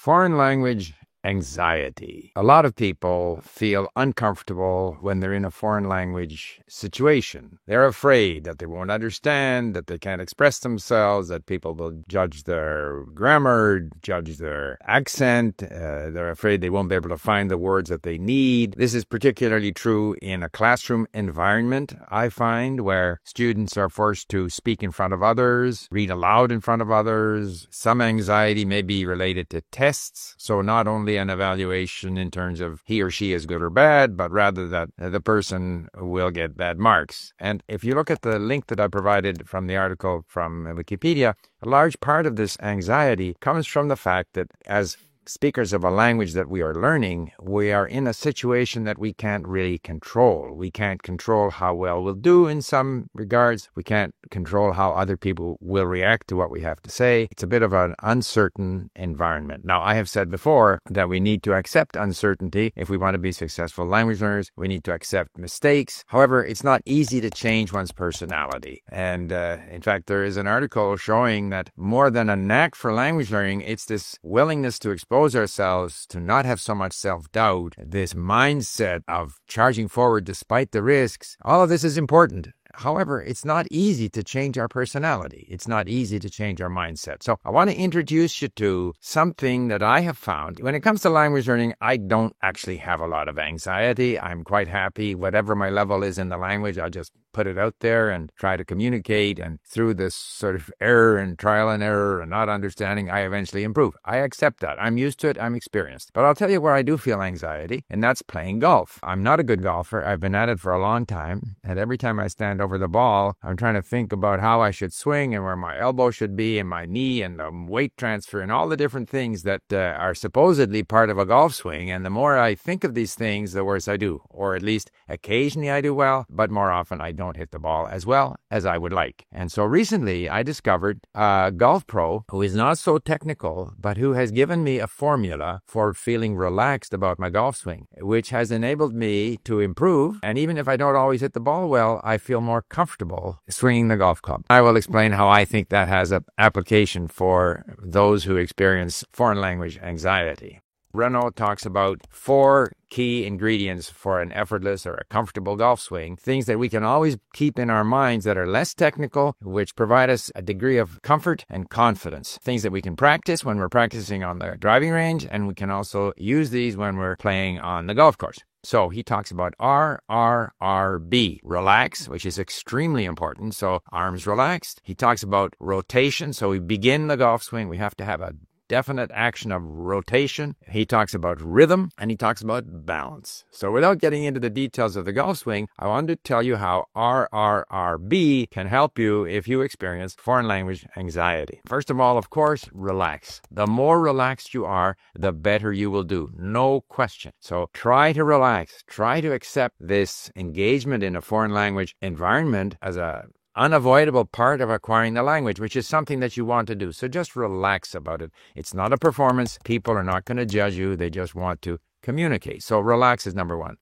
Foreign language anxiety. A lot of people feel uncomfortable when they're in a foreign language situation. They're afraid that they won't understand, that they can't express themselves, that people will judge their grammar, judge their accent. They're afraid they won't be able to find the words that they need. This is particularly true in a classroom environment, I find, where students are forced to speak in front of others, read aloud in front of others. Some anxiety may be related to tests, so not only an evaluation in terms of he or she is good or bad, but rather that the person will get bad marks. And if you look at the link that I provided from the article from Wikipedia, a large part of this anxiety comes from the fact that as speakers of a language that we are learning, we are in a situation that we can't really control. We can't control how well we'll do in some regards. We can't control how other people will react to what we have to say. It's a bit of an uncertain environment. Now, I have said before that we need to accept uncertainty if we want to be successful language learners. We need to accept mistakes. However, it's not easy to change one's personality. And in fact, there is an article showing that more than a knack for language learning, it's this willingness to expose ourselves, to not have so much self-doubt, this mindset of charging forward despite the risks. All of this is important. However, it's not easy to change our personality. It's not easy to change our mindset. So I want to introduce you to something that I have found. When it comes to language learning, I don't actually have a lot of anxiety. I'm quite happy. Whatever my level is in the language, I'll just put it out there and try to communicate. And through this sort of error and trial and error and not understanding, I eventually improve. I accept that. I'm used to it. I'm experienced. But I'll tell you where I do feel anxiety, and that's playing golf. I'm not a good golfer. I've been at it for a long time. And every time I stand over the ball, I'm trying to think about how I should swing and where my elbow should be and my knee and the weight transfer and all the different things that are supposedly part of a golf swing. And the more I think of these things, the worse I do. Or at least occasionally I do well, but more often I don't hit the ball as well as I would like. And so recently I discovered a golf pro who is not so technical, but who has given me a formula for feeling relaxed about my golf swing, which has enabled me to improve. And even if I don't always hit the ball well, I feel more comfortable swinging the golf club. I will explain how I think that has an application for those who experience foreign language anxiety. Renault talks about 4 key ingredients for an effortless or a comfortable golf swing, things that we can always keep in our minds that are less technical, which provide us a degree of comfort and confidence, things that we can practice when we're practicing on the driving range, and we can also use these when we're playing on the golf course. So he talks about RRRB, relax, which is extremely important. So arms relaxed. He talks about rotation. So we begin the golf swing. We have to have a definite action of rotation. He talks about rhythm, and he talks about balance. So without getting into the details of the golf swing, I wanted to tell you how RRRB can help you if you experience foreign language anxiety. First of all, of course, relax. The more relaxed you are, the better you will do. No question. So try to relax. Try to accept this engagement in a foreign language environment as a unavoidable part of acquiring the language, which is something that you want to do. So just relax about it. It's not a performance. People are not going to judge you. They just want to communicate. So relax is number one.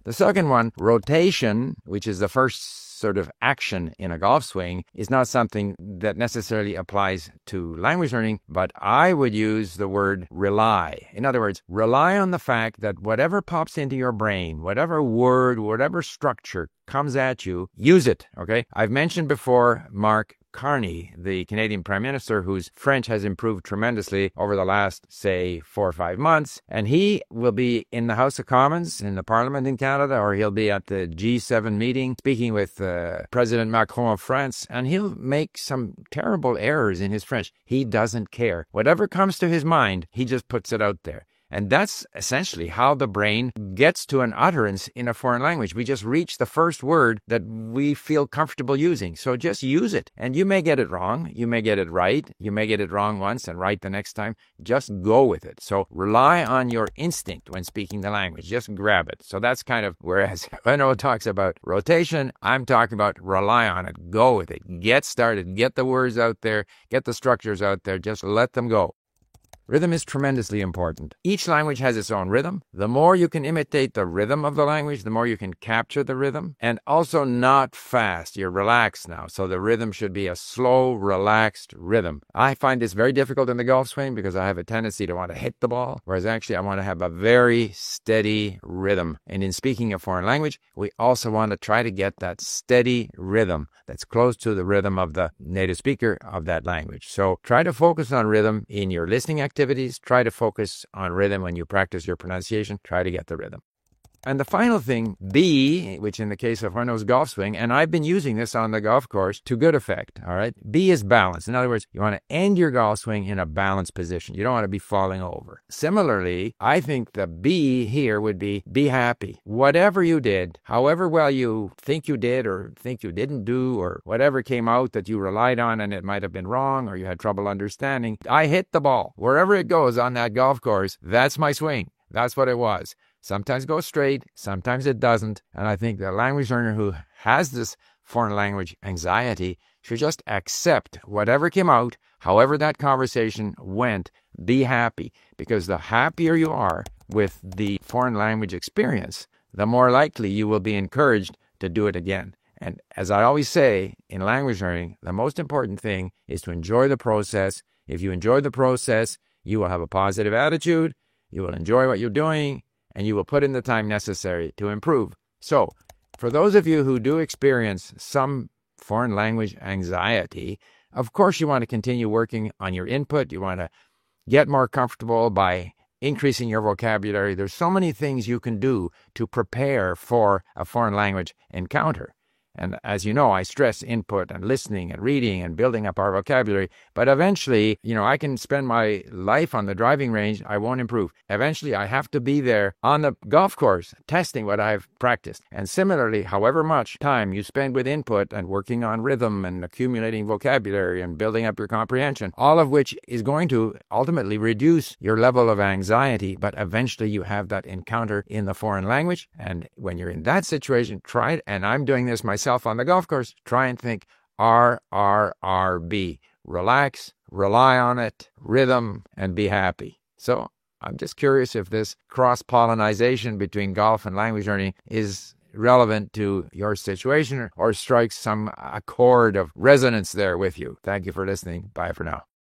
The second one, rotation, which is the first sort of action in a golf swing, is not something that necessarily applies to language learning, but I would use the word rely. In other words, rely on the fact that whatever pops into your brain, whatever word, whatever structure comes at you, use it, okay? I've mentioned before Mark Carney, the Canadian Prime Minister, whose French has improved tremendously over the last, say, 4 or 5 months. And he will be in the House of Commons, in the Parliament in Canada, or he'll be at the G7 meeting speaking with President Macron of France, and he'll make some terrible errors in his French. He doesn't care. Whatever comes to his mind, he just puts it out there. And that's essentially how the brain gets to an utterance in a foreign language. We just reach the first word that we feel comfortable using. So just use it. And you may get it wrong. You may get it right. You may get it wrong once and right the next time. Just go with it. So rely on your instinct when speaking the language. Just grab it. So that's kind of, whereas Renault talks about rotation, I'm talking about rely on it. Go with it. Get started. Get the words out there. Get the structures out there. Just let them go. Rhythm is tremendously important. Each language has its own rhythm. The more you can imitate the rhythm of the language, the more you can capture the rhythm. And also not fast. You're relaxed now. So the rhythm should be a slow, relaxed rhythm. I find this very difficult in the golf swing because I have a tendency to want to hit the ball, whereas actually I want to have a very steady rhythm. And in speaking a foreign language, we also want to try to get that steady rhythm that's close to the rhythm of the native speaker of that language. So try to focus on rhythm in your listening activities. Try to focus on rhythm when you practice your pronunciation. Try to get the rhythm. And the final thing, B, which in the case of Renault's golf swing, and I've been using this on the golf course to good effect, all right? B is balance. In other words, you want to end your golf swing in a balanced position. You don't want to be falling over. Similarly, I think the B here would be happy. Whatever you did, however well you think you did or think you didn't do, or whatever came out that you relied on and it might have been wrong or you had trouble understanding, I hit the ball. Wherever it goes on that golf course, that's my swing. That's what it was. Sometimes it goes straight, sometimes it doesn't. And I think the language learner who has this foreign language anxiety should just accept whatever came out, however that conversation went, be happy. Because the happier you are with the foreign language experience, the more likely you will be encouraged to do it again. And as I always say in language learning, the most important thing is to enjoy the process. If you enjoy the process, you will have a positive attitude, you will enjoy what you're doing, and you will put in the time necessary to improve. So, for those of you who do experience some foreign language anxiety, of course you want to continue working on your input. You want to get more comfortable by increasing your vocabulary. There's so many things you can do to prepare for a foreign language encounter. And as you know, I stress input and listening and reading and building up our vocabulary. But eventually, I can spend my life on the driving range. I won't improve. Eventually, I have to be there on the golf course testing what I've practiced. And similarly, however much time you spend with input and working on rhythm and accumulating vocabulary and building up your comprehension, all of which is going to ultimately reduce your level of anxiety. But eventually, you have that encounter in the foreign language. And when you're in that situation, try it. And I'm doing this myself on the golf course, try and think RRRB. Relax, rely on it, rhythm, and be happy. So I'm just curious if this cross-pollinization between golf and language learning is relevant to your situation or strikes some accord of resonance there with you. Thank you for listening. Bye for now.